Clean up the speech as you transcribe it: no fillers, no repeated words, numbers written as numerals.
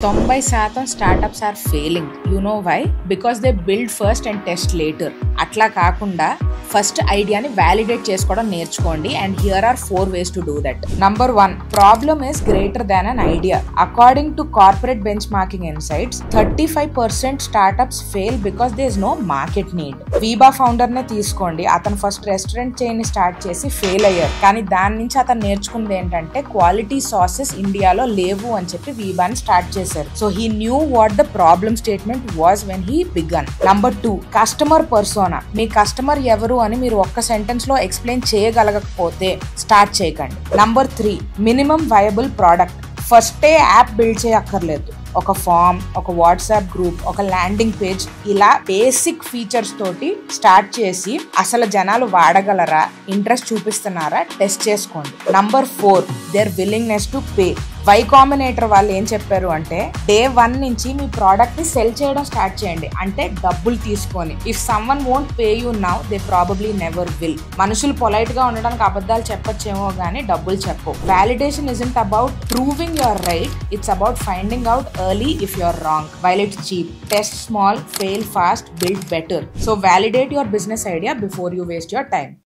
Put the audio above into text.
90% startups are failing. You know why? Because they build first and test later. అట్లా కాకుండా first ఐడియాని validate చేసుకోవడం నేర్చుకోండి. And here are 4 ways to do that. Number 1, problem is greater than an idea. According to corporate benchmarking insights, 35% startups fail because there is no market need. Veeba founder నే తీసుకోండి. అతను first restaurant chain start చేసి fail అయ్యారు. కానీ దాని నుంచి అతను నేర్చుకున్నది ఏంటంటే క్వాలిటీ సాసెస్ ఇండియాలో లేవు అని చెప్పి వీబాని స్టార్ట్ చేశారు. So he knew what the problem statement was when he began. Number 2, customer persona. మీ కస్టమర్ ఎవరు అని మీరు ఒక్క సెంటెన్స్ లో ఎక్స్ప్లెయిన్ చేయగలగకపోతే స్టార్ట్ చేయకండి. Number 3, minimum viable product. ఫస్టే యాప్ బిల్డ్ చేయక్కర్లేదు. ఒక ఫామ్, ఒక వాట్సాప్ గ్రూప్, ఒక ల్యాండింగ్ పేజ్, ఇలా బేసిక్ ఫీచర్స్ తోటి స్టార్ట్ చేసి అసలు జనాలు వాడగలరా, ఇంట్రెస్ట్ చూపిస్తున్నారా టెస్ట్ చేసుకోండి. Number 4, their willingness to pay. Y Combinator వాళ్ళు ఏం చెప్పారు అంటే డే 1 నుంచి మీ ప్రోడక్ట్ ని సెల్ చేయడం స్టార్ట్ చేయండి. అంటే డబ్బులు తీసుకొని. If someone won't pay you now, they probably never will. మనుషులు పొలైట్ గా ఉండడానికి అబద్ధాలు చెప్పొచ్చేమో గానీ డబ్బులు చెప్పు. Validation isn't about proving your right, it's about finding out early if you're wrong while it's cheap. Test small, fail fast, build better. So validate your business idea before you waste your time.